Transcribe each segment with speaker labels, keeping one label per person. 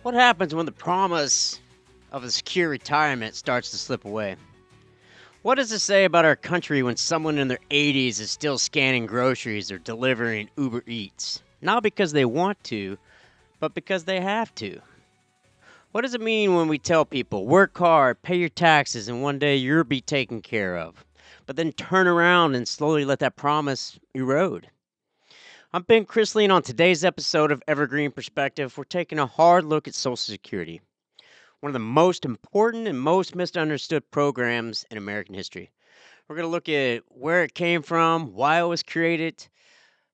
Speaker 1: What happens when the promise of a secure retirement starts to slip away? What does it say about our country when someone in their 80s is still scanning groceries or delivering Uber Eats? Not because they want to, but because they have to. What does it mean when we tell people, work hard, pay your taxes, and one day you'll be taken care of, but then turn around and slowly let that promise erode? I'm Ben Chrisley, and on today's episode of Evergreen Perspective, we're taking a hard look at Social Security, one of the most important and most misunderstood programs in American history. We're going to look at where it came from, why it was created,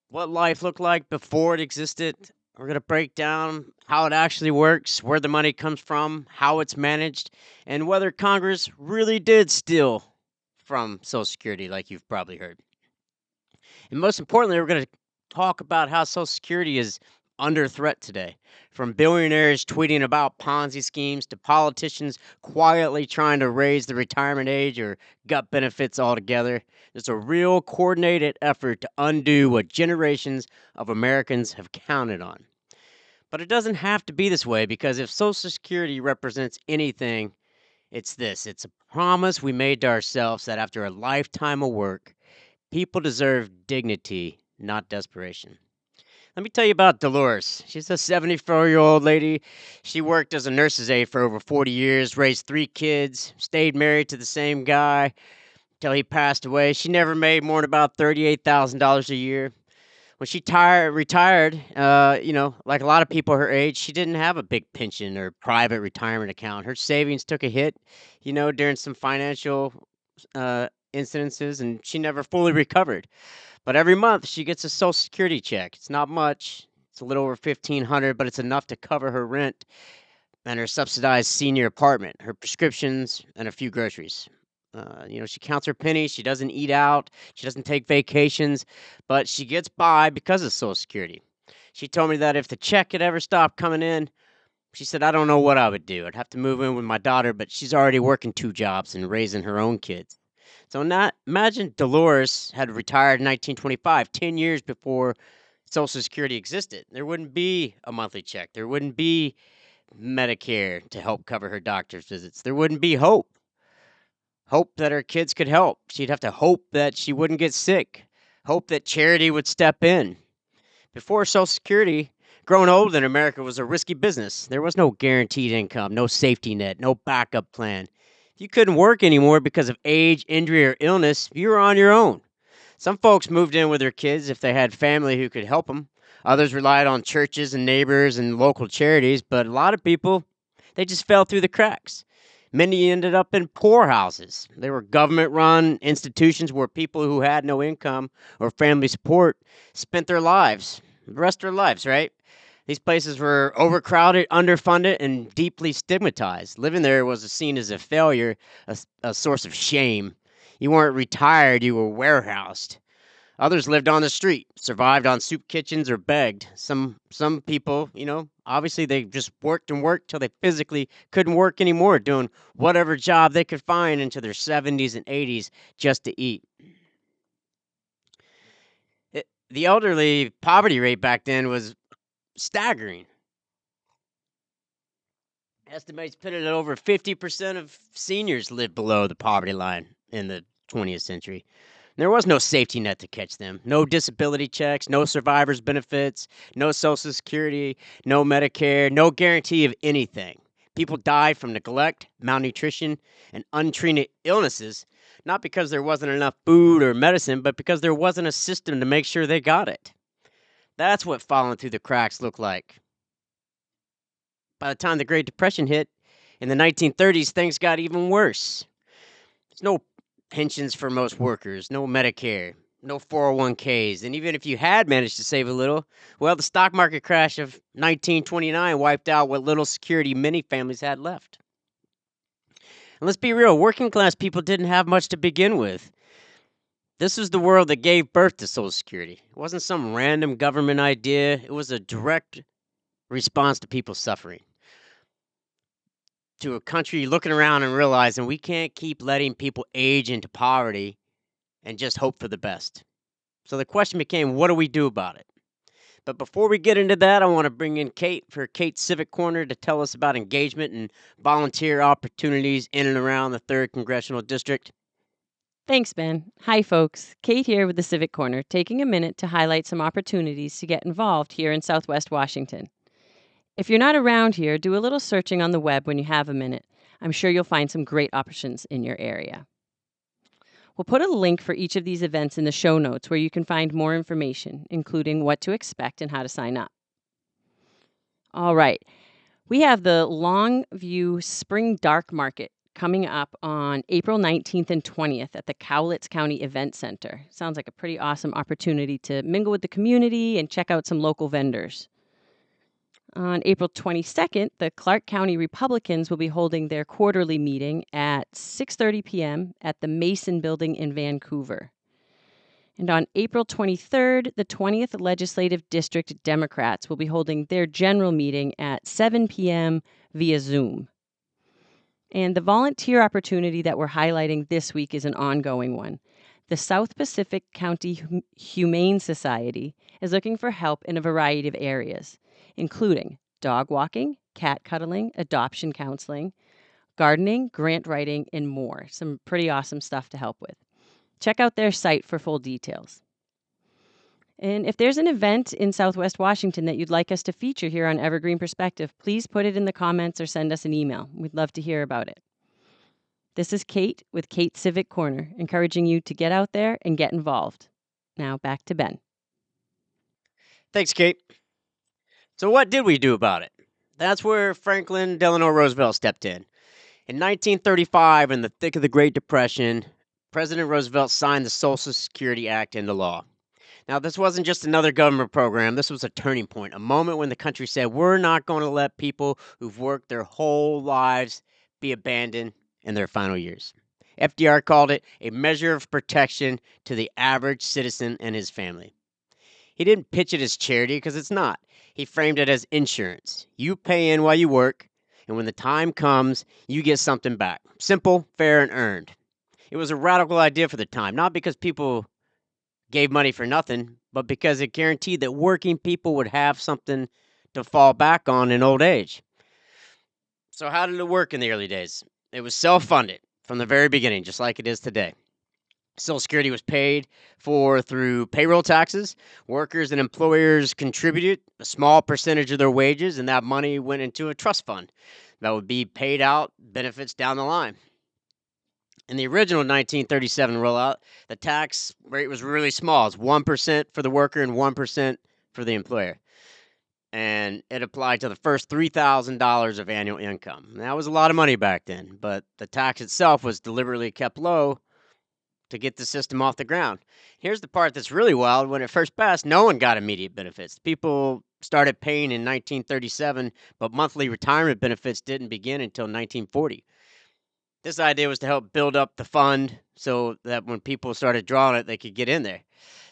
Speaker 1: what life looked like before it existed. We're going to break down how it actually works, where the money comes from, how it's managed, and whether Congress really did steal from Social Security, like you've probably heard. And most importantly, we're going to talk about how Social Security is under threat today. From billionaires tweeting about Ponzi schemes to politicians quietly trying to raise the retirement age or gut benefits altogether, there's a real coordinated effort to undo what generations of Americans have counted on. But it doesn't have to be this way because if Social Security represents anything, it's this. It's a promise we made to ourselves that after a lifetime of work, people deserve dignity, not desperation. Let me tell you about Dolores. She's a 74-year-old lady. She worked as a nurse's aide for over 40 years, raised 3 kids, stayed married to the same guy till he passed away. She never made more than about $38,000 a year. When she retired, like a lot of people her age, she didn't have a big pension or private retirement account. Her savings took a hit, during some financial incidences, and she never fully recovered. But every month she gets a Social Security check. It's not much. It's a little over 1,500, but it's enough to cover her rent and her subsidized senior apartment, her prescriptions, and a few groceries. She counts her pennies. She doesn't eat out. She doesn't take vacations, but she gets by because of Social Security. She told me that if the check had ever stopped coming in, she said, I don't know what I would do. I'd have to move in with my daughter, but she's already working 2 jobs and raising her own kids. So not imagine Dolores had retired in 1925, 10 years before Social Security existed. There wouldn't be a monthly check. There wouldn't be Medicare to help cover her doctor's visits. There wouldn't be hope that her kids could help. She'd have to hope that she wouldn't get sick, hope that charity would step in. Before Social Security, growing old in America was a risky business. There was no guaranteed income, no safety net, no backup plan. If you couldn't work anymore because of age, injury, or illness, you were on your own. Some folks moved in with their kids if they had family who could help them. Others relied on churches and neighbors and local charities, but a lot of people, they just fell through the cracks. Many ended up in poorhouses. They were government run institutions where people who had no income or family support spent their lives, the rest of their lives, right? These places were overcrowded, underfunded, and deeply stigmatized. Living there was seen as a failure, a source of shame. You weren't retired, you were warehoused. Others lived on the street, survived on soup kitchens or begged. Some people, obviously they just worked and worked till they physically couldn't work anymore, doing whatever job they could find into their 70s and 80s just to eat. The elderly poverty rate back then was staggering. Estimates put it at over 50% of seniors lived below the poverty line in the 20th century. There was no safety net to catch them. No disability checks, no survivors benefits, no Social Security, no Medicare, no guarantee of anything. People died from neglect, malnutrition, and untreated illnesses, not because there wasn't enough food or medicine, but because there wasn't a system to make sure they got it. That's what falling through the cracks looked like. By the time the Great Depression hit in the 1930s, things got even worse. There's no pensions for most workers, no Medicare, no 401ks. And even if you had managed to save a little, well, the stock market crash of 1929 wiped out what little security many families had left. And let's be real, working class people didn't have much to begin with. This was the world that gave birth to Social Security. It wasn't some random government idea, it was a direct response to people suffering. To a country looking around and realizing we can't keep letting people age into poverty and just hope for the best. So the question became, what do we do about it? But before we get into that, I want to bring in Kate for Kate's Civic Corner to tell us about engagement and volunteer opportunities in and around the 3rd Congressional District.
Speaker 2: Thanks, Ben. Hi, folks. Kate here with the Civic Corner, taking a minute to highlight some opportunities to get involved here in Southwest Washington. If you're not around here, do a little searching on the web when you have a minute. I'm sure you'll find some great options in your area. We'll put a link for each of these events in the show notes where you can find more information, including what to expect and how to sign up. All right. We have the Longview Spring Dark Market coming up on April 19th and 20th at the Cowlitz County Event Center. Sounds like a pretty awesome opportunity to mingle with the community and check out some local vendors. On April 22nd, the Clark County Republicans will be holding their quarterly meeting at 6:30 p.m. at the Mason Building in Vancouver. And on April 23rd, the 20th Legislative District Democrats will be holding their general meeting at 7 p.m. via Zoom. And the volunteer opportunity that we're highlighting this week is an ongoing one. The South Pacific County Humane Society is looking for help in a variety of areas, including dog walking, cat cuddling, adoption counseling, gardening, grant writing, and more. Some pretty awesome stuff to help with. Check out their site for full details. And if there's an event in Southwest Washington that you'd like us to feature here on Evergreen Perspective, please put it in the comments or send us an email. We'd love to hear about it. This is Kate with Kate's Civic Corner, encouraging you to get out there and get involved. Now back to Ben.
Speaker 1: Thanks, Kate. So, what did we do about it? That's where Franklin Delano Roosevelt stepped in. In 1935, in the thick of the Great Depression, President Roosevelt signed the Social Security Act into law. Now, this wasn't just another government program. This was a turning point, a moment when the country said, we're not going to let people who've worked their whole lives be abandoned in their final years. FDR called it a measure of protection to the average citizen and his family. He didn't pitch it as charity because it's not. He framed it as insurance. You pay in while you work, and when the time comes, you get something back. Simple, fair, and earned. It was a radical idea for the time, not because people gave money for nothing, but because it guaranteed that working people would have something to fall back on in old age. So, how did it work in the early days? It was self funded from the very beginning, just like it is today. Social Security was paid for through payroll taxes. Workers and employers contributed a small percentage of their wages, and that money went into a trust fund that would be paid out benefits down the line. In the original 1937 rollout, the tax rate was really small. It's 1% for the worker and 1% for the employer. And it applied to the first $3,000 of annual income. That was a lot of money back then, but the tax itself was deliberately kept low to get the system off the ground. Here's the part that's really wild. When it first passed, no one got immediate benefits. People started paying in 1937, but monthly retirement benefits didn't begin until 1940. This idea was to help build up the fund so that when people started drawing it, they could get in there.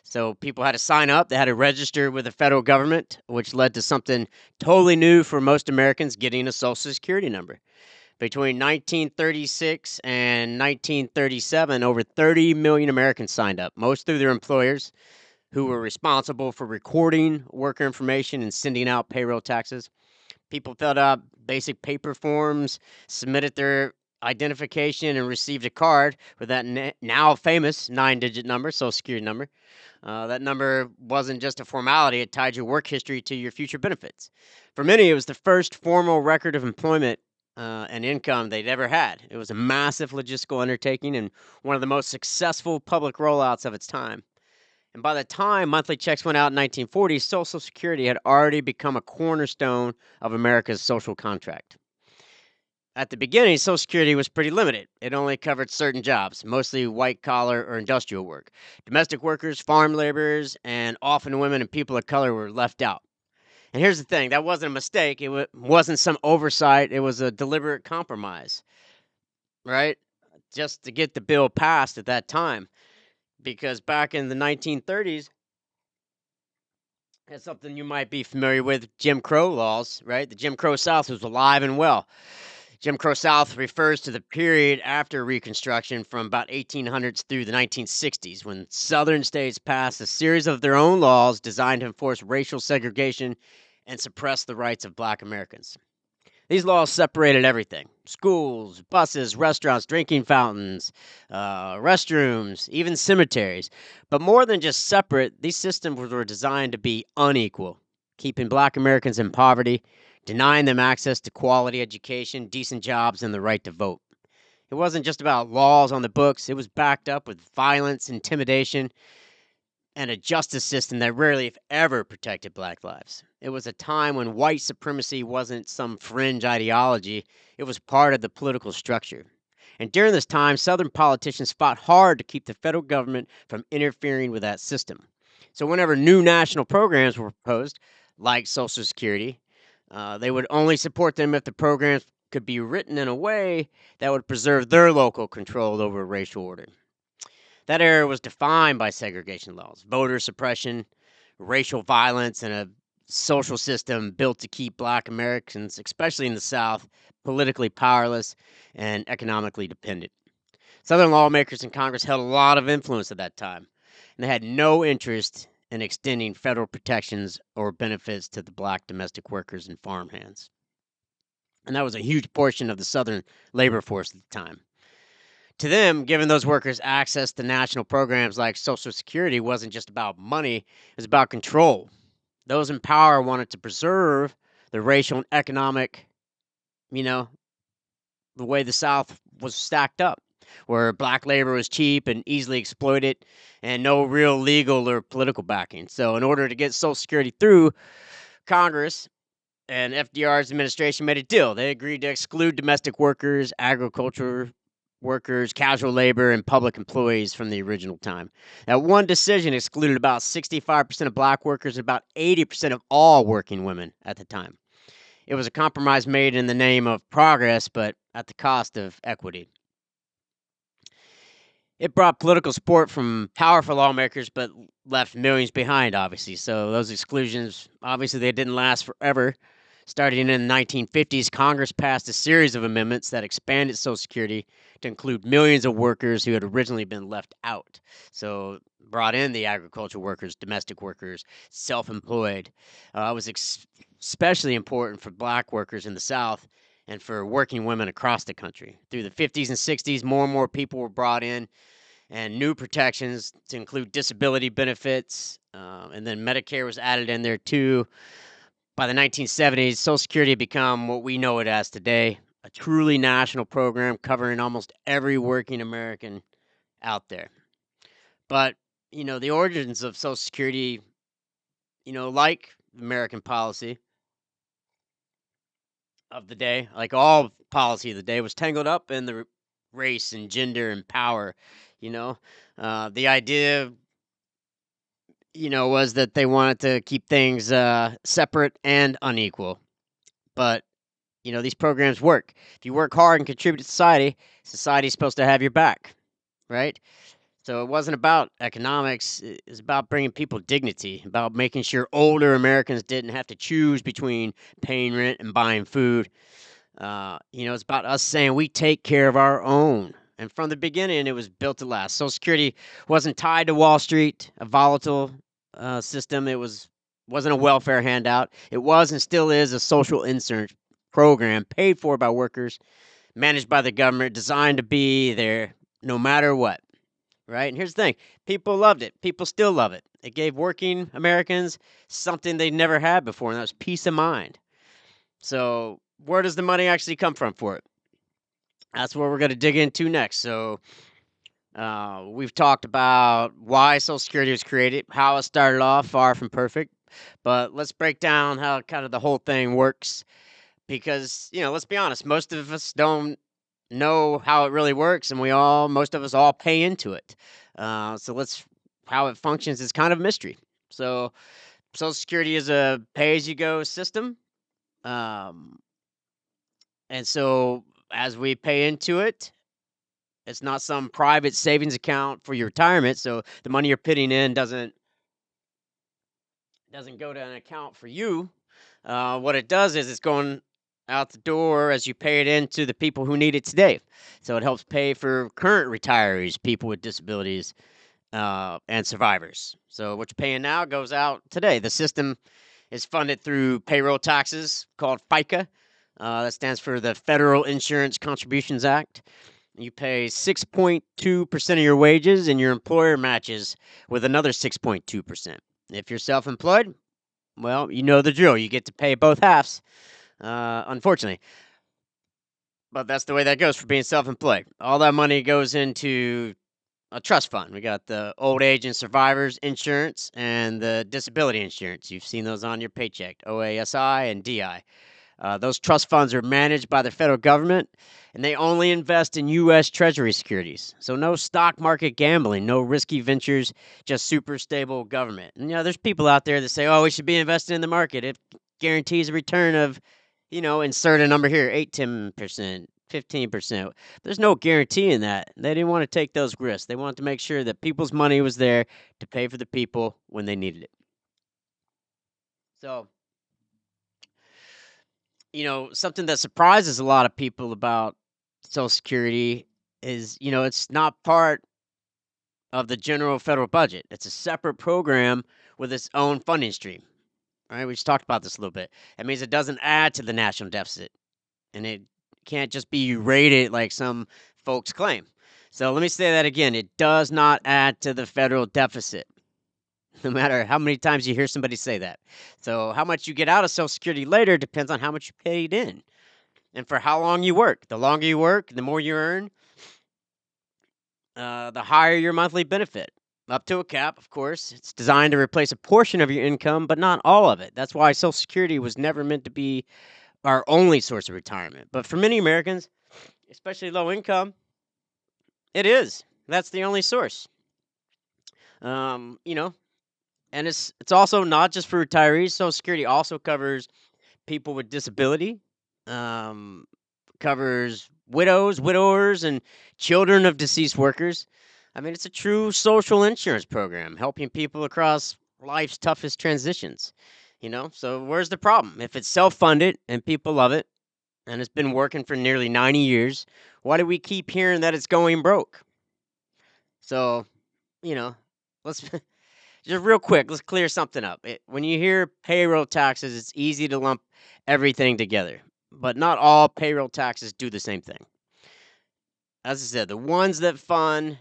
Speaker 1: So people had to sign up, they had to register with the federal government, which led to something totally new for most Americans, getting a Social Security number. Between 1936 and 1937, over 30 million Americans signed up, most through their employers, who were responsible for recording worker information and sending out payroll taxes. People filled out basic paper forms, submitted their identification, and received a card with that now famous 9-digit number, Social Security number. That number wasn't just a formality, it tied your work history to your future benefits. For many, it was the first formal record of employment and income they'd ever had. It was a massive logistical undertaking and one of the most successful public rollouts of its time. And by the time monthly checks went out in 1940, Social Security had already become a cornerstone of America's social contract. At the beginning, Social Security was pretty limited. It only covered certain jobs, mostly white collar or industrial work. Domestic workers, farm laborers, and often women and people of color were left out. And here's the thing, that wasn't a mistake. It wasn't some oversight. It was a deliberate compromise, right? Just to get the bill passed at that time. Because back in the 1930s, that's something you might be familiar with, Jim Crow laws, right? The Jim Crow South was alive and well. Jim Crow South refers to the period after Reconstruction from about 1800s through the 1960s when Southern states passed a series of their own laws designed to enforce racial segregation and suppress the rights of black Americans. These laws separated everything: schools, buses, restaurants, drinking fountains, restrooms, even cemeteries. But more than just separate, these systems were designed to be unequal, keeping black Americans in poverty, denying them access to quality education, decent jobs, and the right to vote. It wasn't just about laws on the books, it was backed up with violence, intimidation, and a justice system that rarely, if ever, protected black lives. It was a time when white supremacy wasn't some fringe ideology, it was part of the political structure. And during this time, Southern politicians fought hard to keep the federal government from interfering with that system. So, whenever new national programs were proposed, like Social Security, they would only support them if the programs could be written in a way that would preserve their local control over racial order. That era was defined by segregation laws, voter suppression, racial violence, and a social system built to keep black Americans, especially in the South, politically powerless and economically dependent. Southern lawmakers in Congress held a lot of influence at that time, and they had no interest in extending federal protections or benefits to the black domestic workers and farmhands. And that was a huge portion of the Southern labor force at the time. To them, giving those workers access to national programs like Social Security wasn't just about money, it was about control. Those in power wanted to preserve the racial and economic, you know, the way the South was stacked up, where black labor was cheap and easily exploited and no real legal or political backing. So, in order to get Social Security through Congress, and FDR's administration made a deal. They agreed to exclude domestic workers, agriculture workers, casual labor, and public employees from the original time. That one decision excluded about 65% of black workers and about 80% of all working women at the time. It was a compromise made in the name of progress, but at the cost of equity. It brought political support from powerful lawmakers, but left millions behind, obviously. So those exclusions, obviously, they didn't last forever. Starting in the 1950s, Congress passed a series of amendments that expanded Social Security to include millions of workers who had originally been left out. So brought in the agricultural workers, domestic workers, self-employed. It was especially important for black workers in the South and for working women across the country. Through the 50s and 60s, more and more people were brought in and new protections to include disability benefits. And then Medicare was added in there too. By the 1970s, Social Security had become what we know it as today, a truly national program covering almost every working American out there. But, the origins of Social Security, like American policy of the day, like all policy of the day, was tangled up in the race and gender and power. The idea was that they wanted to keep things separate and unequal. But, these programs work. If you work hard and contribute to society, society's supposed to have your back, right? So it wasn't about economics. It was about bringing people dignity, about making sure older Americans didn't have to choose between paying rent and buying food. It's about us saying we take care of our own. And from the beginning, it was built to last. Social Security wasn't tied to Wall Street, a volatile system. Wasn't a welfare handout. It was and still is a social insurance program paid for by workers, managed by the government, designed to be there no matter what. Right? And here's the thing: people loved it. People still love it. It gave working Americans something they never had before, and that was peace of mind. So, where does the money actually come from for it? That's what we're going to dig into next. So, we've talked about why Social Security was created, how it started off, far from perfect. But let's break down how kind of the whole thing works. Because, let's be honest, most of us don't know how it really works, and most of us all pay into it. How it functions is kind of a mystery. So, Social Security is a pay-as-you-go system. Um, and so, as we pay into it, it's not some private savings account for your retirement. So the money you're putting in doesn't go to an account for you. What it does is it's going out the door as you pay it in to the people who need it today. So it helps pay for current retirees, people with disabilities, and survivors. So what you're paying now goes out today. The system is funded through payroll taxes called FICA. That stands for the Federal Insurance Contributions Act. You pay 6.2% of your wages, and your employer matches with another 6.2%. If you're self employed, well, you know the drill. You get to pay both halves, unfortunately. But that's the way that goes for being self employed. All that money goes into a trust fund. We got the old age and survivors insurance and the disability insurance. You've seen those on your paycheck, OASI and DI. Those trust funds are managed by the federal government, and they only invest in U.S. Treasury securities. So no stock market gambling, no risky ventures, just super stable government. And there's people out there that say, "Oh, we should be investing in the market. It guarantees a return of, insert a number here, 8, 10%, 15%." There's no guarantee in that. They didn't want to take those risks. They wanted to make sure that people's money was there to pay for the people when they needed it. So something that surprises a lot of people about Social Security is, it's not part of the general federal budget. It's a separate program with its own funding stream. Right? We just talked about this a little bit. That means it doesn't add to the national deficit, and it can't just be rated like some folks claim. So let me say that again. It does not add to the federal deficit, no matter how many times you hear somebody say that. So how much you get out of Social Security later depends on how much you paid in and for how long you work. The longer you work, the more you earn, the higher your monthly benefit. Up to a cap, of course. It's designed to replace a portion of your income, but not all of it. That's why Social Security was never meant to be our only source of retirement. But for many Americans, especially low income, it is. That's the only source. Um, you know, and it's also not just for retirees. Social Security also covers people with disability, um, covers widows, widowers, and children of deceased workers. I mean, it's a true social insurance program helping people across life's toughest transitions. So where's the problem? If it's self funded and people love it, and it's been working for nearly 90 years, why do we keep hearing that it's going broke? So, you know, let's just real quick, let's clear something up. When you hear payroll taxes, it's easy to lump everything together, but not all payroll taxes do the same thing. As I said, the ones that fund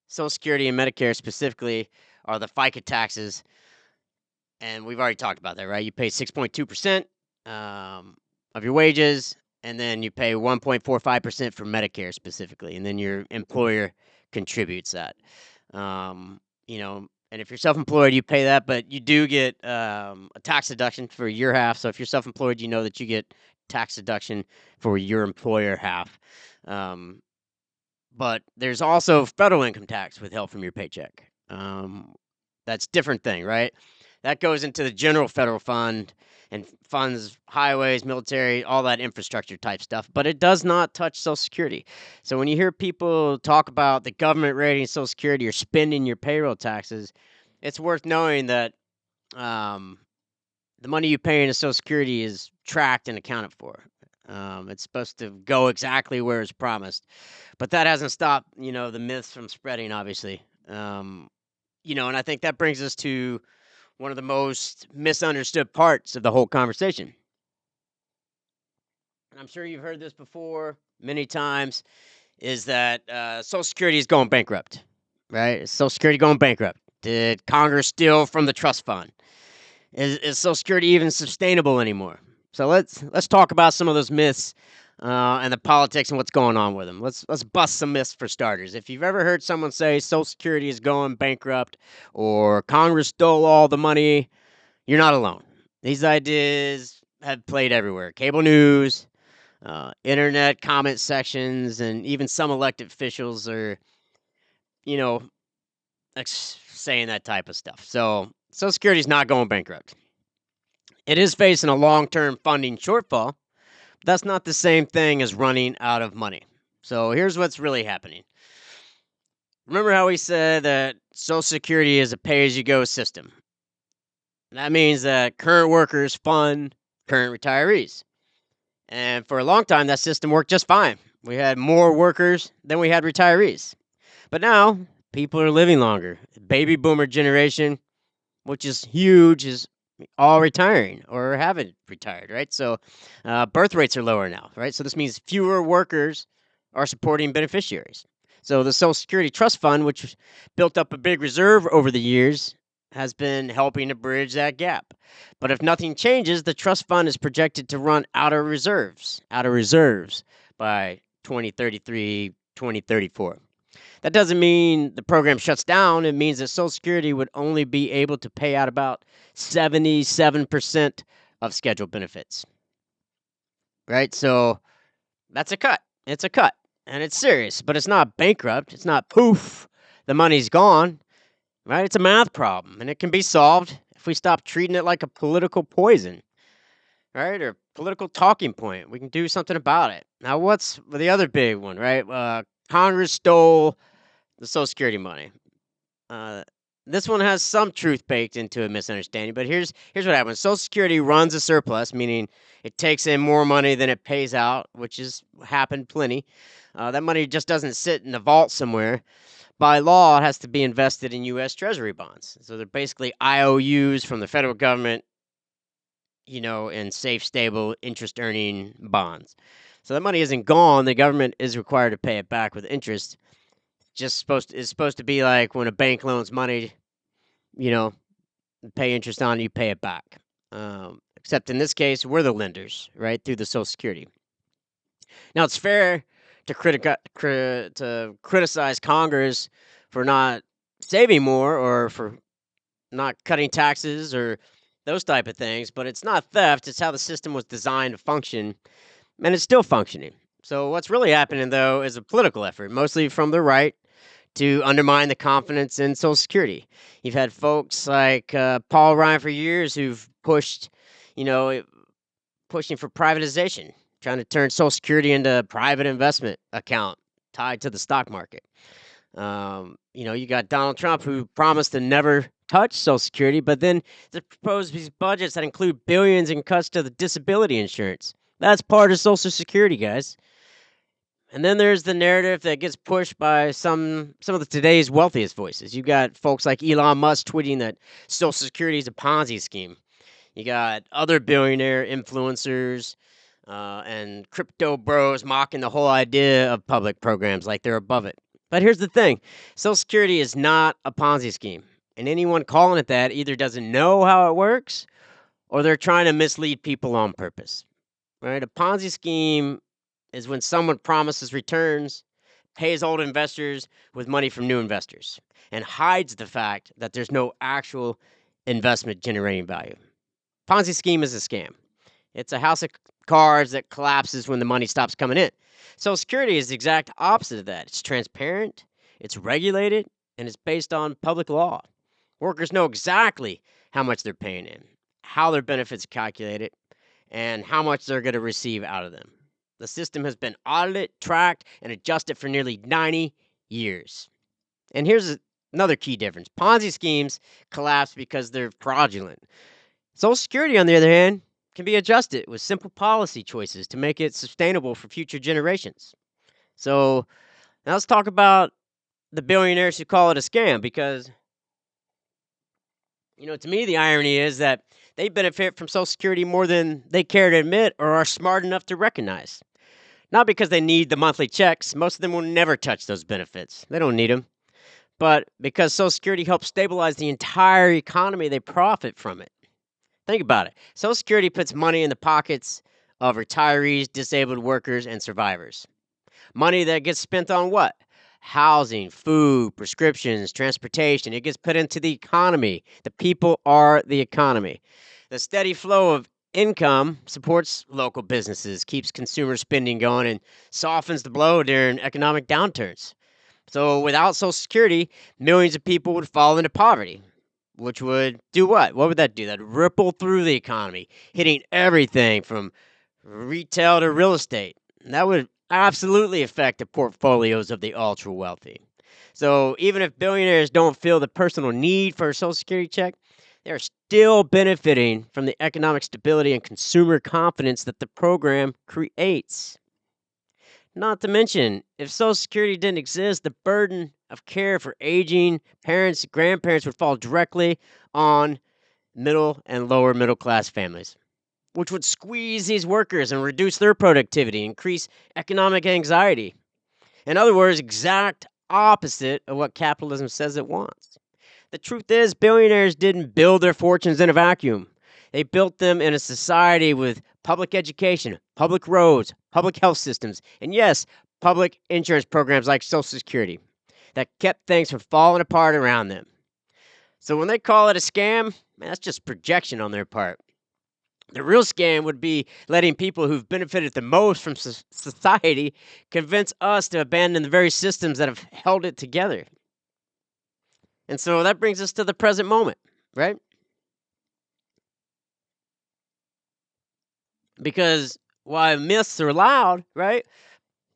Speaker 1: Social Security and Medicare specifically are the FICA taxes, and we've already talked about that, right? You pay 6.2% of your wages, and then you pay 1.45% for Medicare specifically, and then your employer contributes that. And if you're self-employed, you pay that, but you do get a tax deduction for your half. So if you're self-employed, you know that you get tax deduction for your employer half. Um, but there's also federal income tax withheld from your paycheck. That's different thing, right? That goes into the general federal fund and funds highways, military, all that infrastructure type stuff, but it does not touch Social Security. So when you hear people talk about the government rating Social Security or spending your payroll taxes, it's worth knowing that um, the money you pay into Social Security is tracked and accounted for. It's supposed to go exactly where it's promised, but that hasn't stopped, the myths from spreading, obviously. And I think that brings us to one of the most misunderstood parts of the whole conversation. And I'm sure you've heard this before many times, is that Social Security is going bankrupt, right? Is Social Security going bankrupt? Did Congress steal from the trust fund? Is Social Security even sustainable anymore? So let's talk about some of those myths and the politics and what's going on with them. Let's bust some myths for starters. If you've ever heard someone say Social Security is going bankrupt or Congress stole all the money, you're not alone. These ideas have played everywhere: cable news, internet comment sections, and even some elected officials are, you know, saying that type of stuff. So Social Security is not going bankrupt. It is facing a long-term funding shortfall. But that's not the same thing as running out of money. So here's what's really happening. Remember how we said that Social Security is a pay-as-you-go system? That means that current workers fund current retirees. And for a long time, that system worked just fine. We had more workers than we had retirees. But now, people are living longer. Baby boomer generation, which is huge, is all retiring or haven't retired, right? So birth rates are lower now, right? So this means fewer workers are supporting beneficiaries. So the Social Security Trust Fund, which built up a big reserve over the years, has been helping to bridge that gap. But if nothing changes, the trust fund is projected to run out of reserves by 2033, 2034. That doesn't mean the program shuts down. It means that Social Security would only be able to pay out about 77% of scheduled benefits. Right? So that's a cut. It's a cut. And it's serious, but it's not bankrupt. It's not poof, the money's gone. Right? It's a math problem, and it can be solved if we stop treating it like a political poison, right? Or political talking point. We can do something about it. Now, what's the other big one, right? Congress stole the Social Security money. Uh, this one has some truth baked into a misunderstanding, but here's what happens. Social Security runs a surplus, meaning it takes in more money than it pays out, which has happened plenty. That money just doesn't sit in a vault somewhere. By law, it has to be invested in U.S. Treasury bonds. So they're basically IOUs from the federal government, in safe, stable, interest-earning bonds. So that money isn't gone. The government is required to pay it back with interest. It's supposed to be like when a bank loans money, you know, pay interest on it, you pay it back. Except in this case, we're the lenders, right, through the Social Security. Now, it's fair to criticize Congress for not saving more or for not cutting taxes or those type of things, but it's not theft. It's how the system was designed to function, and it's still functioning. So what's really happening, though, is a political effort, mostly from the right, to undermine the confidence in Social Security. You've had folks like Paul Ryan for years who've pushing for privatization, trying to turn Social Security into a private investment account tied to the stock market. You got Donald Trump who promised to never touch Social Security, but then they proposed these budgets that include billions in cuts to the disability insurance. That's part of Social Security, guys. And then there's the narrative that gets pushed by some of today's wealthiest voices. You got folks like Elon Musk tweeting that Social Security is a Ponzi scheme. You got other billionaire influencers and crypto bros mocking the whole idea of public programs like they're above it. But here's the thing: Social Security is not a Ponzi scheme. And anyone calling it that either doesn't know how it works or they're trying to mislead people on purpose. Right? A Ponzi scheme is when someone promises returns, pays old investors with money from new investors, and hides the fact that there's no actual investment generating value. Ponzi scheme is a scam. It's a house of cards that collapses when the money stops coming in. Social Security is the exact opposite of that. It's transparent, it's regulated, and it's based on public law. Workers know exactly how much they're paying in, how their benefits are calculated, and how much they're going to receive out of them. The system has been audited, tracked, and adjusted for nearly 90 years. And here's another key difference: Ponzi schemes collapse because they're fraudulent. Social Security, on the other hand, can be adjusted with simple policy choices to make it sustainable for future generations. So now let's talk about the billionaires who call it a scam because, to me, the irony is that they benefit from Social Security more than they care to admit or are smart enough to recognize. Not because they need the monthly checks. Most of them will never touch those benefits. They don't need them. But because Social Security helps stabilize the entire economy, they profit from it. Think about it. Social Security puts money in the pockets of retirees, disabled workers, and survivors. Money that gets spent on what? Housing, food, prescriptions, transportation. It gets put into the economy. The people are the economy. The steady flow of income supports local businesses, keeps consumer spending going, and softens the blow during economic downturns. So without Social Security, millions of people would fall into poverty, which would do what? What would that do? That'd ripple through the economy, hitting everything from retail to real estate. And that would absolutely affect the portfolios of the ultra wealthy. So even if billionaires don't feel the personal need for a Social Security check, they're still benefiting from the economic stability and consumer confidence that the program creates. Not to mention, if Social Security didn't exist, the burden of care for aging parents, grandparents would fall directly on middle and lower middle class families, which would squeeze these workers and reduce their productivity, increase economic anxiety. In other words, exact opposite of what capitalism says it wants. The truth is, billionaires didn't build their fortunes in a vacuum. They built them in a society with public education, public roads, public health systems, and yes, public insurance programs like Social Security that kept things from falling apart around them. So when they call it a scam, man, that's just projection on their part. The real scam would be letting people who've benefited the most from society convince us to abandon the very systems that have held it together. And so that brings us to the present moment, right? Because while myths are loud, right,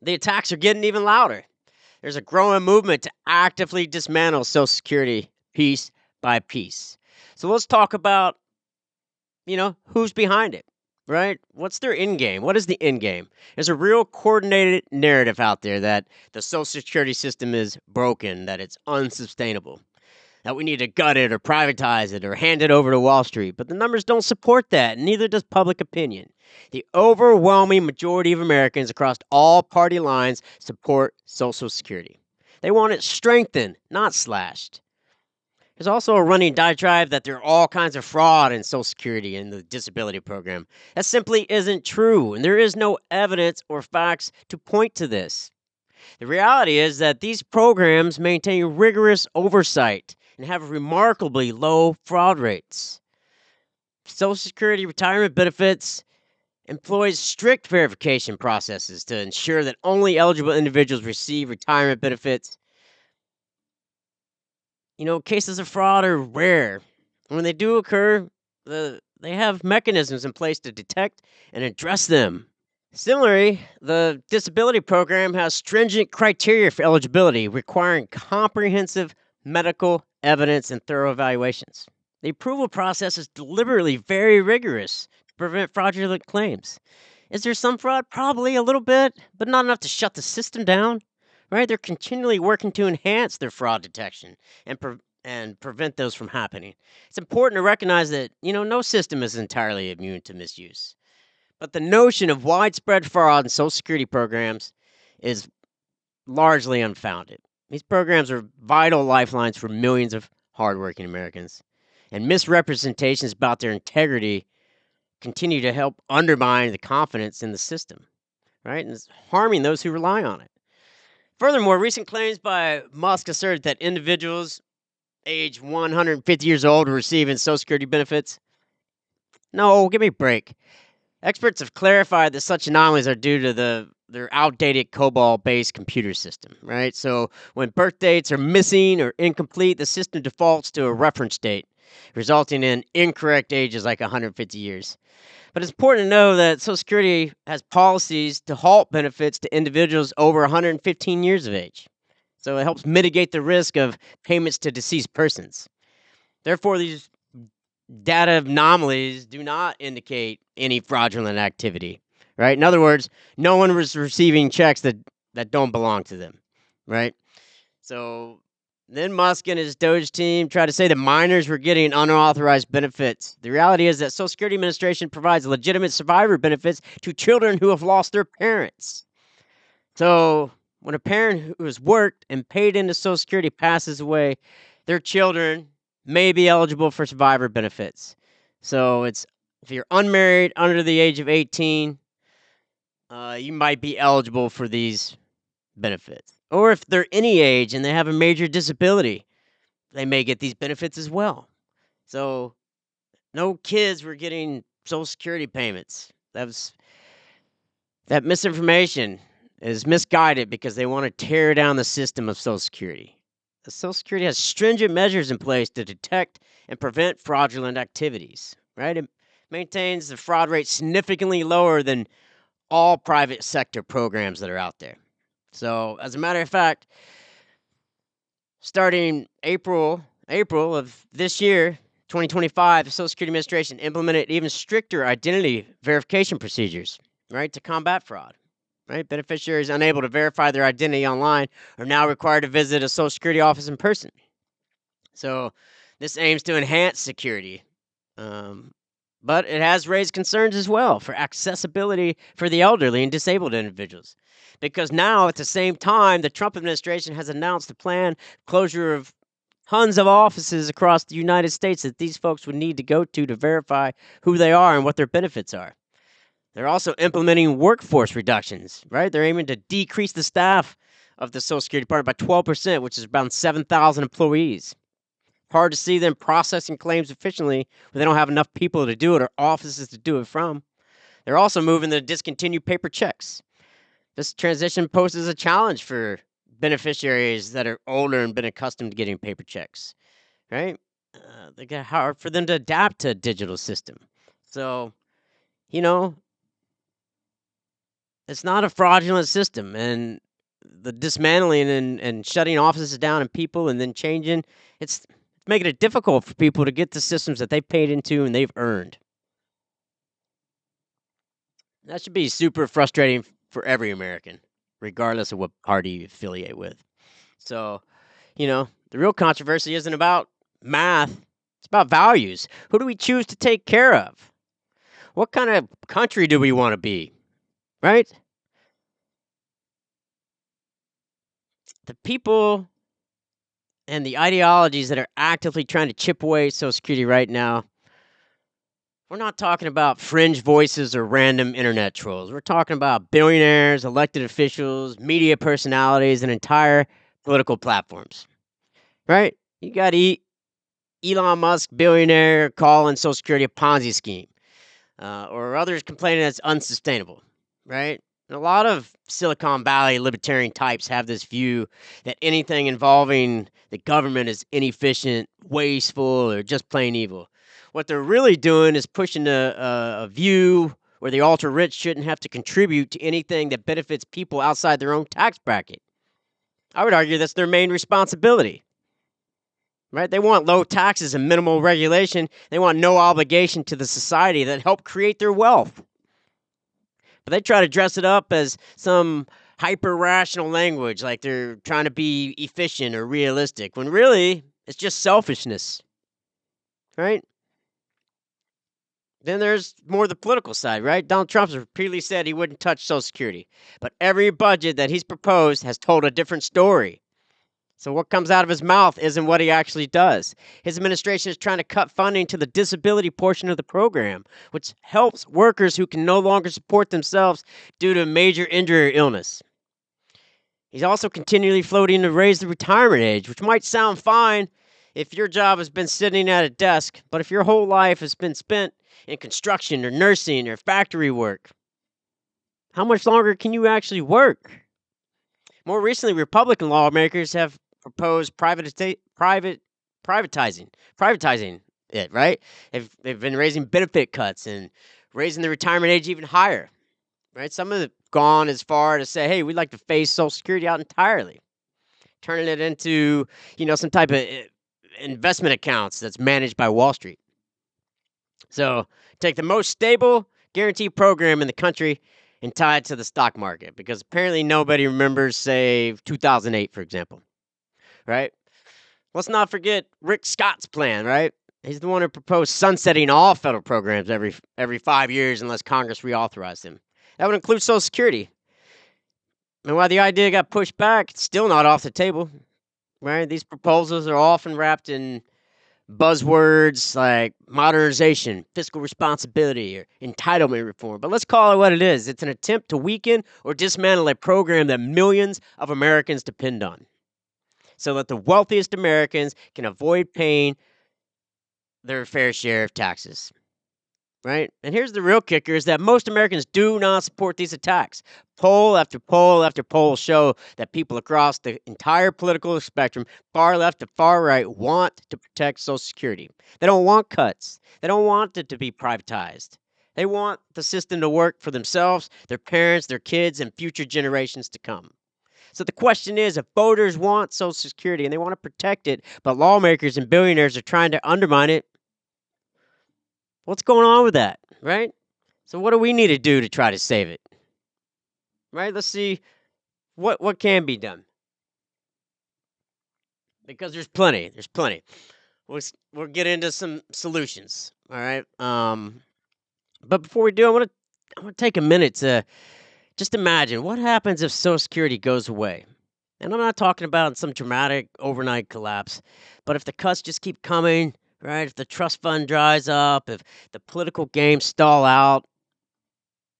Speaker 1: the attacks are getting even louder. There's a growing movement to actively dismantle Social Security piece by piece. So let's talk about, who's behind it, right? What's their end game? What is the end game? There's a real coordinated narrative out there that the Social Security system is broken, that it's unsustainable, that we need to gut it or privatize it or hand it over to Wall Street. But the numbers don't support that, and neither does public opinion. The overwhelming majority of Americans across all party lines support Social Security. They want it strengthened, not slashed. There's also a running diatribe that there are all kinds of fraud in Social Security and the disability program. That simply isn't true, and there is no evidence or facts to point to this. The reality is that these programs maintain rigorous oversight and have remarkably low fraud rates. Social Security retirement benefits employs strict verification processes to ensure that only eligible individuals receive retirement benefits. Cases of fraud are rare. When they do occur, they have mechanisms in place to detect and address them. Similarly, the disability program has stringent criteria for eligibility, requiring comprehensive medical evidence and thorough evaluations. The approval process is deliberately very rigorous to prevent fraudulent claims. Is there some fraud? Probably a little bit, but not enough to shut the system down. Right? They're continually working to enhance their fraud detection and prevent those from happening. It's important to recognize that no system is entirely immune to misuse. But the notion of widespread fraud in Social Security programs is largely unfounded. These programs are vital lifelines for millions of hardworking Americans, and misrepresentations about their integrity continue to help undermine the confidence in the system, right? And it's harming those who rely on it. Furthermore, recent claims by Musk assert that individuals age 150 years old are receiving Social Security benefits. No, give me a break. Experts have clarified that such anomalies are due to their outdated COBOL-based computer system, right? So when birth dates are missing or incomplete, the system defaults to a reference date, resulting in incorrect ages like 150 years. But it's important to know that Social Security has policies to halt benefits to individuals over 115 years of age. So it helps mitigate the risk of payments to deceased persons. Therefore, these data anomalies do not indicate any fraudulent activity, right? In other words, no one was receiving checks that don't belong to them, right? So then Musk and his Doge team tried to say that minors were getting unauthorized benefits. The reality is that Social Security Administration provides legitimate survivor benefits to children who have lost their parents. So when a parent who has worked and paid into Social Security passes away, their children may be eligible for survivor benefits. So if you're unmarried under the age of 18, you might be eligible for these benefits. Or if they're any age and they have a major disability, they may get these benefits as well. So no kids were getting Social Security payments. That misinformation is misguided because they want to tear down the system of Social Security. The Social Security has stringent measures in place to detect and prevent fraudulent activities, right? It maintains the fraud rate significantly lower than all private sector programs that are out there. So, as a matter of fact, starting April of this year, 2025, the Social Security Administration implemented even stricter identity verification procedures, right, to combat fraud. Right, beneficiaries unable to verify their identity online are now required to visit a Social Security office in person. So, this aims to enhance security, um, but it has raised concerns as well for accessibility for the elderly and disabled individuals. Because now, at the same time, the Trump administration has announced the planned closure of tons of offices across the United States that these folks would need to go to verify who they are and what their benefits are. They're also implementing workforce reductions, right? They're aiming to decrease the staff of the Social Security Department by 12%, which is around 7,000 employees. Hard to see them processing claims efficiently when they don't have enough people to do it or offices to do it from. They're also moving to discontinue paper checks. This transition poses a challenge for beneficiaries that are older and been accustomed to getting paper checks, right? They get hard for them to adapt to a digital system. So, you know, it's not a fraudulent system, and the dismantling and shutting offices down and people and then changing, it's making it difficult for people to get the systems that they've paid into and they've earned. That should be super frustrating for every American, regardless of what party you affiliate with. So, the real controversy isn't about math, it's about values. Who do we choose to take care of? What kind of country do we want to be? Right? The people and the ideologies that are actively trying to chip away Social Security right now, we're not talking about fringe voices or random internet trolls. We're talking about billionaires, elected officials, media personalities, and entire political platforms. Right? You got Elon Musk, billionaire, calling Social Security a Ponzi scheme, or others complaining that it's unsustainable. Right? And a lot of Silicon Valley libertarian types have this view that anything involving the government is inefficient, wasteful, or just plain evil. What they're really doing is pushing a view where the ultra rich shouldn't have to contribute to anything that benefits people outside their own tax bracket. I would argue that's their main responsibility. Right? They want low taxes and minimal regulation. They want no obligation to the society that helped create their wealth. But they try to dress it up as some hyper rational language, like they're trying to be efficient or realistic, when really it's just selfishness, right? Then there's more the political side, right? Donald Trump's repeatedly said he wouldn't touch Social Security, but every budget that he's proposed has told a different story. So what comes out of his mouth isn't what he actually does. His administration is trying to cut funding to the disability portion of the program, which helps workers who can no longer support themselves due to major injury or illness. He's also continually floating to raise the retirement age, which might sound fine if your job has been sitting at a desk, but if your whole life has been spent in construction or nursing or factory work, how much longer can you actually work? More recently, Republican lawmakers have proposed privatizing it, right? They've been raising benefit cuts and raising the retirement age even higher, right? Some have gone as far to say, hey, we'd like to phase Social Security out entirely, turning it into, some type of investment accounts that's managed by Wall Street. So take the most stable, guaranteed program in the country and tie it to the stock market, because apparently nobody remembers, say, 2008, for example, right? Let's not forget Rick Scott's plan, right? He's the one who proposed sunsetting all federal programs every 5 years unless Congress reauthorized them. That would include Social Security. And while the idea got pushed back, it's still not off the table, right? These proposals are often wrapped in buzzwords like modernization, fiscal responsibility, or entitlement reform. But let's call it what it is. It's an attempt to weaken or dismantle a program that millions of Americans depend on, so that the wealthiest Americans can avoid paying their fair share of taxes. Right? And here's the real kicker, is that most Americans do not support these attacks. Poll after poll after poll show that people across the entire political spectrum, far left to far right, want to protect Social Security. They don't want cuts. They don't want it to be privatized. They want the system to work for themselves, their parents, their kids, and future generations to come. So the question is, if voters want Social Security and they want to protect it, but lawmakers and billionaires are trying to undermine it, What's going on with that, right? So what do we need to do to try to save it? Right? Let's see what can be done. Because there's plenty. There's plenty. We'll get into some solutions. All right. But before we do, I want to take a minute to just imagine what happens if Social Security goes away. And I'm not talking about some dramatic overnight collapse, but if the cuts just keep coming, right? If the trust fund dries up, if the political games stall out,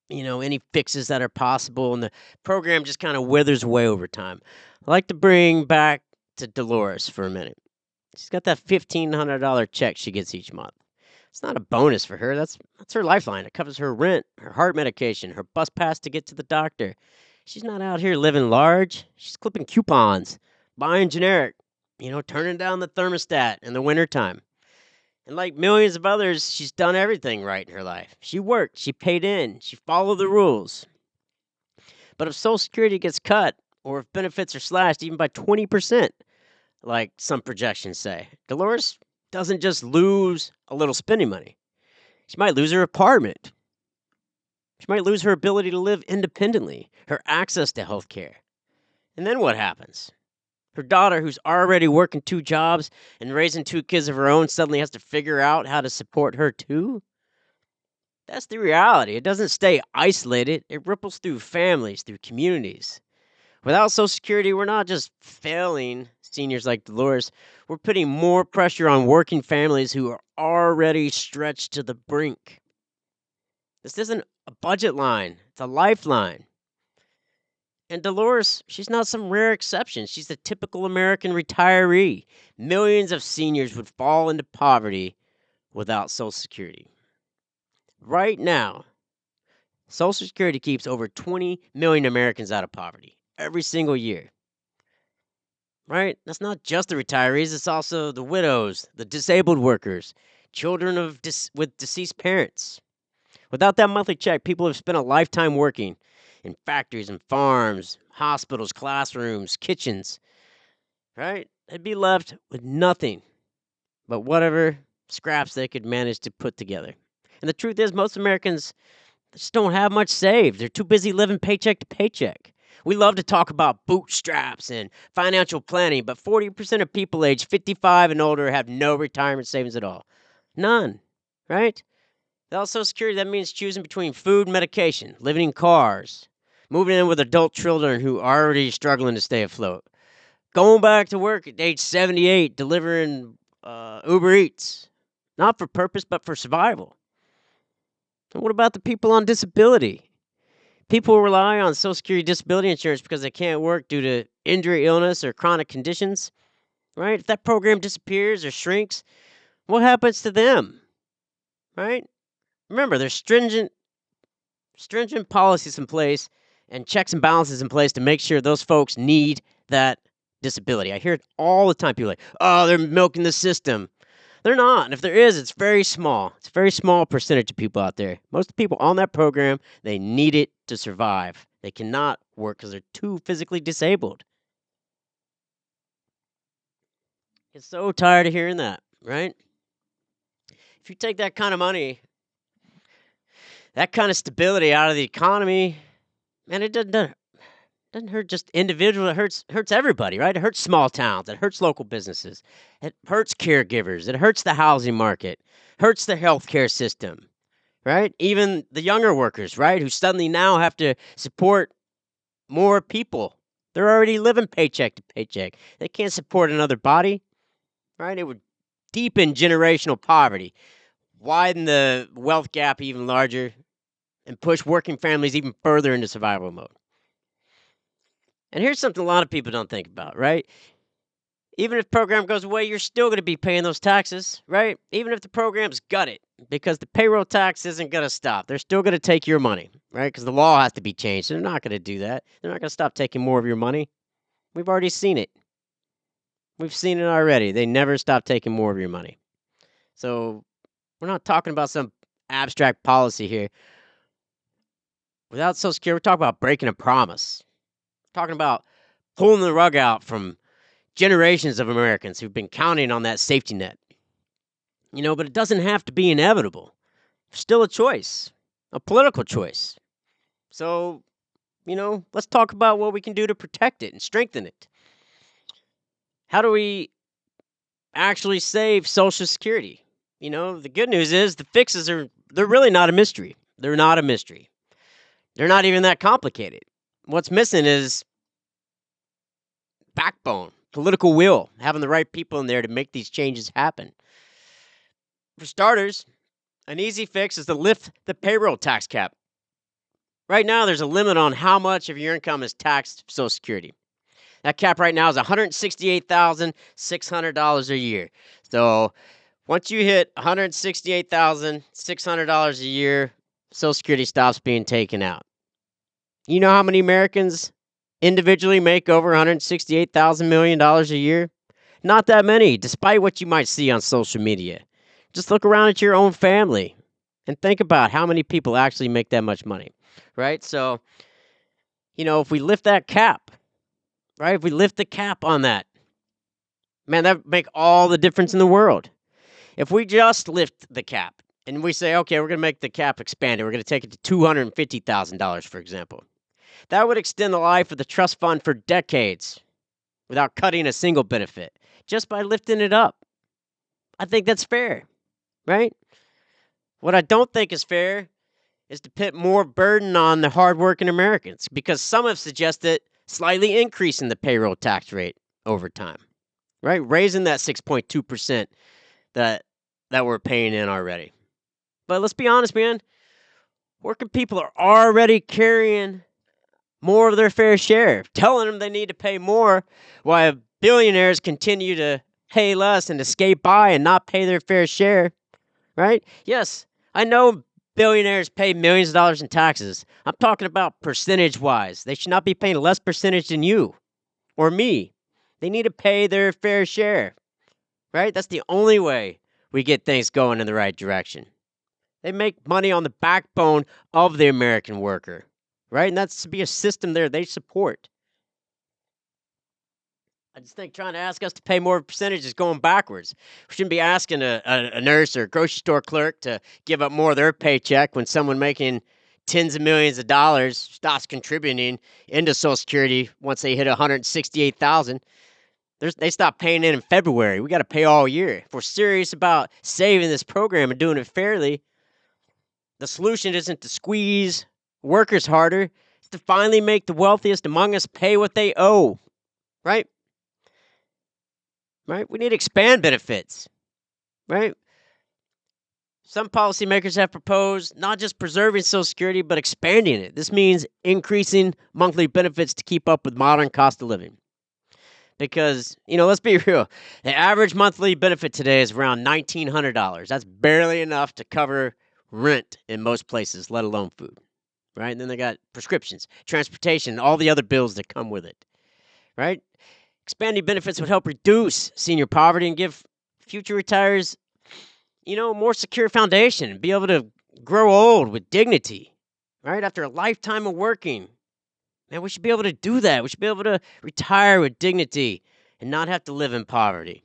Speaker 1: any fixes that are possible, and the program just kind of withers away over time. I'd like to bring back to Dolores for a minute. She's got that $1,500 check she gets each month. It's not a bonus for her. That's her lifeline. It covers her rent, her heart medication, her bus pass to get to the doctor. She's not out here living large. She's clipping coupons, buying generic, turning down the thermostat in the wintertime. And like millions of others, she's done everything right in her life. She worked, she paid in, she followed the rules. But if Social Security gets cut, or if benefits are slashed even by 20%, like some projections say, Dolores doesn't just lose a little spending money. She might lose her apartment. She might lose her ability to live independently, her access to health care. And then what happens? Her daughter, who's already working 2 jobs and raising 2 kids of her own, suddenly has to figure out how to support her too? That's the reality. It doesn't stay isolated, it ripples through families, through communities. Without Social Security, we're not just failing seniors like Dolores, we're putting more pressure on working families who are already stretched to the brink. This isn't a budget line, it's a lifeline. And Dolores, she's not some rare exception. She's the typical American retiree. Millions of seniors would fall into poverty without Social Security. Right now, Social Security keeps over 20 million Americans out of poverty every single year. Right? That's not just the retirees, it's also the widows, the disabled workers, children with deceased parents. Without that monthly check, people have spent a lifetime working in factories and farms, hospitals, classrooms, kitchens, right? They'd be left with nothing but whatever scraps they could manage to put together. And the truth is, most Americans just don't have much saved. They're too busy living paycheck to paycheck. We love to talk about bootstraps and financial planning, but 40% of people aged 55 and older have no retirement savings at all. None, right? Without Social Security, that means choosing between food and medication, living in cars, moving in with adult children who are already struggling to stay afloat, going back to work at age 78, delivering Uber Eats, not for purpose, but for survival. And what about the people on disability? People rely on Social Security disability insurance because they can't work due to injury, illness, or chronic conditions, right? If that program disappears or shrinks, what happens to them, right? Remember, there's stringent policies in place and checks and balances in place to make sure those folks need that disability. I hear it all the time. People are like, oh, they're milking the system. They're not. And if there is, it's very small. It's a very small percentage of people out there. Most of the people on that program, they need it to survive. They cannot work because they're too physically disabled. Get so tired of hearing that, right? If you take that kind of money, that kind of stability out of the economy, man, it doesn't hurt just individuals. It hurts everybody, right? It hurts small towns. It hurts local businesses. It hurts caregivers. It hurts the housing market. Hurts the healthcare system, right? Even the younger workers, right, who suddenly now have to support more people. They're already living paycheck to paycheck. They can't support another body, right? It would deepen generational poverty, widen the wealth gap even larger, and push working families even further into survival mode. And here's something a lot of people don't think about, right? Even if the program goes away, you're still going to be paying those taxes, right? Even if the program's gutted, because the payroll tax isn't going to stop. They're still going to take your money, right? Because the law has to be changed. They're not going to do that. They're not going to stop taking more of your money. We've already seen it. We've seen it already. They never stop taking more of your money. So we're not talking about some abstract policy here. Without Social Security, we're talking about breaking a promise. We're talking about pulling the rug out from generations of Americans who've been counting on that safety net. But it doesn't have to be inevitable. still a choice, a political choice. So, let's talk about what we can do to protect it and strengthen it. How do we actually save Social Security? The good news is the fixes they're really not a mystery. They're not a mystery. They're not even that complicated. What's missing is backbone, political will, having the right people in there to make these changes happen. For starters, an easy fix is to lift the payroll tax cap. Right now, there's a limit on how much of your income is taxed Social Security. That cap right now is $168,600 a year. So once you hit $168,600 a year, Social Security stops being taken out. You know how many Americans individually make over $168,000 a year? Not that many, despite what you might see on social media. Just look around at your own family and think about how many people actually make that much money, right? So, if we lift that cap, right? If we lift the cap on that, man, that would make all the difference in the world. If we just lift the cap and we say, okay, we're going to make the cap expanded, we're going to take it to $250,000, for example, that would extend the life of the trust fund for decades without cutting a single benefit, just by lifting it up. I think that's fair, right? What I don't think is fair is to put more burden on the hardworking Americans, because some have suggested slightly increasing the payroll tax rate over time, right? Raising that 6.2% that we're paying in already. But let's be honest, man. Working people are already carrying more of their fair share, telling them they need to pay more while billionaires continue to pay less and to skate by and not pay their fair share, right? Yes, I know billionaires pay millions of dollars in taxes. I'm talking about percentage-wise. They should not be paying less percentage than you or me. They need to pay their fair share, right? That's the only way we get things going in the right direction. They make money on the backbone of the American worker, right? And that's to be a system there they support. I just think trying to ask us to pay more percentage is going backwards. We shouldn't be asking a nurse or a grocery store clerk to give up more of their paycheck when someone making tens of millions of dollars stops contributing into Social Security once they hit 168,000. They stop paying in February. We got to pay all year. If we're serious about saving this program and doing it fairly, the solution isn't to squeeze workers harder. It's to finally make the wealthiest among us pay what they owe, right? Right? We need to expand benefits, right? Some policymakers have proposed not just preserving Social Security, but expanding it. This means increasing monthly benefits to keep up with modern cost of living. Because, let's be real. The average monthly benefit today is around $1,900. That's barely enough to cover rent in most places, let alone food, right? And then they got prescriptions, transportation, all the other bills that come with it, right? Expanding benefits would help reduce senior poverty and give future retirees, more secure foundation and be able to grow old with dignity, right? After a lifetime of working. Man, we should be able to do that. We should be able to retire with dignity and not have to live in poverty.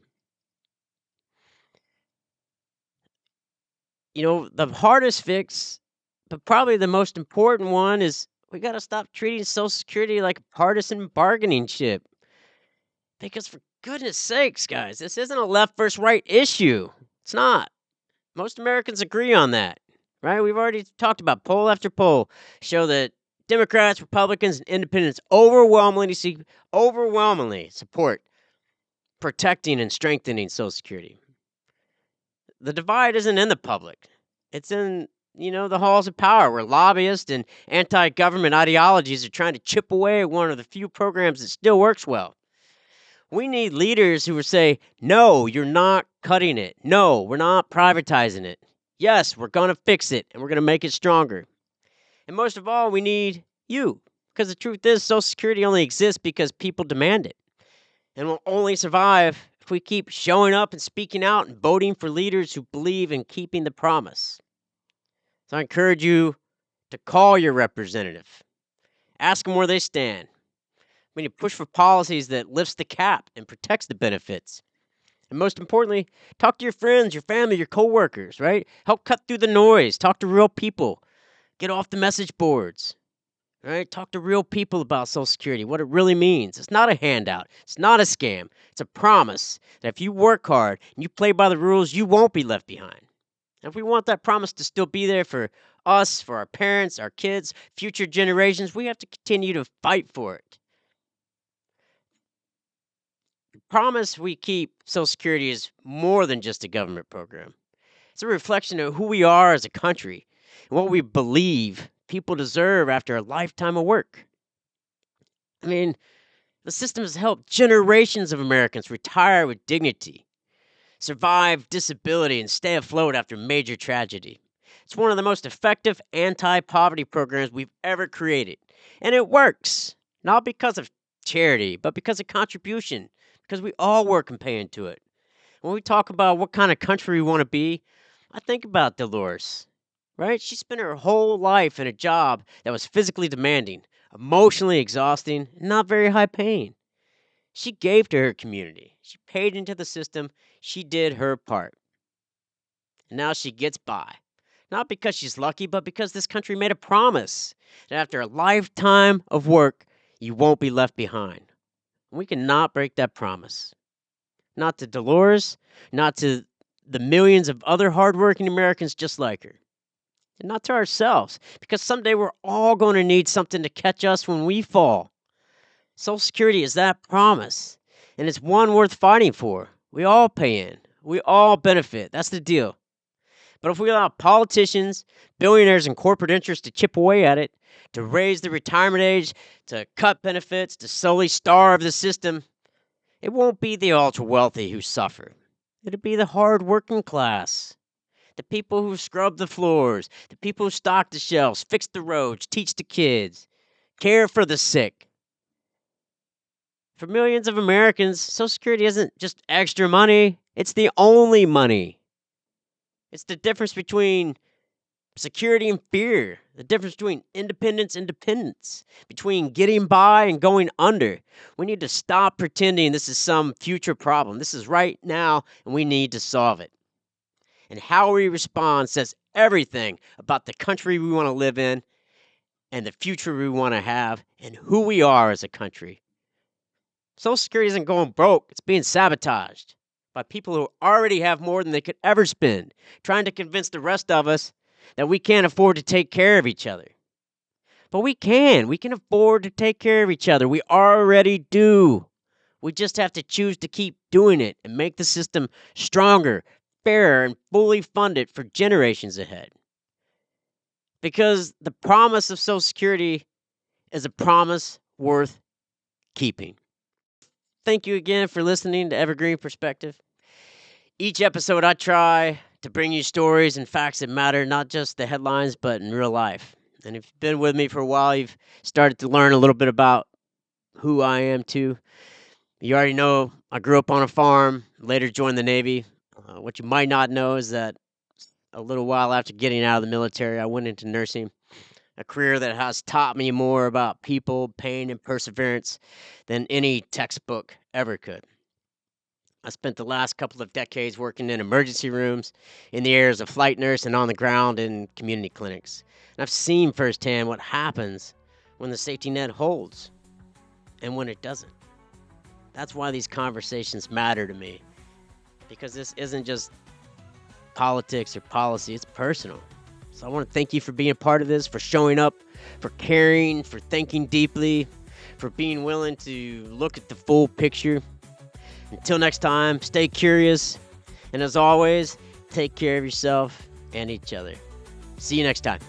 Speaker 1: The hardest fix, but probably the most important one, is we got to stop treating Social Security like a partisan bargaining chip. Because for goodness sakes, guys, this isn't a left versus right issue. It's not. Most Americans agree on that, right? We've already talked about poll after poll show that Democrats, Republicans, and Independents overwhelmingly support protecting and strengthening Social Security. The divide isn't in the public. It's in, the halls of power where lobbyists and anti-government ideologies are trying to chip away at one of the few programs that still works well. We need leaders who will say, no, you're not cutting it. No, we're not privatizing it. Yes, we're going to fix it, and we're going to make it stronger. And most of all, we need you. Because the truth is, Social Security only exists because people demand it. And will only survive if we keep showing up and speaking out and voting for leaders who believe in keeping the promise. So I encourage you to call your representative. Ask them where they stand. We need to push for policies that lifts the cap and protects the benefits. And most importantly, talk to your friends, your family, your coworkers, right? Help cut through the noise. Talk to real people. Get off the message boards, right? Talk to real people about Social Security, what it really means. It's not a handout. It's not a scam. It's a promise that if you work hard and you play by the rules, you won't be left behind. And if we want that promise to still be there for us, for our parents, our kids, future generations, we have to continue to fight for it. The promise we keep Social Security is more than just a government program. It's a reflection of who we are as a country and what we believe people deserve after a lifetime of work. I mean, the system has helped generations of Americans retire with dignity, survive disability, and stay afloat after major tragedy. It's one of the most effective anti poverty programs we've ever created. And it works, not because of charity, but because of contribution, because we all work and pay into it. When we talk about what kind of country we want to be, I think about Dolores, right? She spent her whole life in a job that was physically demanding, emotionally exhausting, and not very high paying. She gave to her community. She paid into the system. She did her part. And now she gets by. Not because she's lucky, but because this country made a promise that after a lifetime of work, you won't be left behind. We cannot break that promise. Not to Dolores, not to the millions of other hardworking Americans just like her, and not to ourselves, because someday we're all going to need something to catch us when we fall. Social Security is that promise, and it's one worth fighting for. We all pay in, we all benefit. That's the deal. But if we allow politicians, billionaires, and corporate interests to chip away at it, to raise the retirement age, to cut benefits, to slowly starve the system, it won't be the ultra wealthy who suffer. It'll be the hard working class. The people who scrub the floors, the people who stock the shelves, fix the roads, teach the kids, care for the sick. For millions of Americans, Social Security isn't just extra money, it's the only money. It's the difference between security and fear, the difference between independence and dependence, between getting by and going under. We need to stop pretending this is some future problem. This is right now, and we need to solve it. And how we respond says everything about the country we want to live in and the future we want to have and who we are as a country. Social Security isn't going broke, it's being sabotaged by people who already have more than they could ever spend, trying to convince the rest of us that we can't afford to take care of each other. But we can. We can afford to take care of each other. We already do. We just have to choose to keep doing it and make the system stronger, fairer, and fully funded for generations ahead. Because the promise of Social Security is a promise worth keeping. Thank you again for listening to Evergreen Perspective. Each episode, I try to bring you stories and facts that matter, not just the headlines, but in real life. And if you've been with me for a while, you've started to learn a little bit about who I am too. You already know I grew up on a farm, later joined the Navy. What you might not know is that a little while after getting out of the military, I went into nursing, a career that has taught me more about people, pain, and perseverance than any textbook ever could. I spent the last couple of decades working in emergency rooms, in the air as a flight nurse, and on the ground in community clinics. And I've seen firsthand what happens when the safety net holds and when it doesn't. That's why these conversations matter to me, because this isn't just politics or policy, it's personal. So I want to thank you for being a part of this, for showing up, for caring, for thinking deeply, for being willing to look at the full picture. Until next time, stay curious, and as always, take care of yourself and each other. See you next time.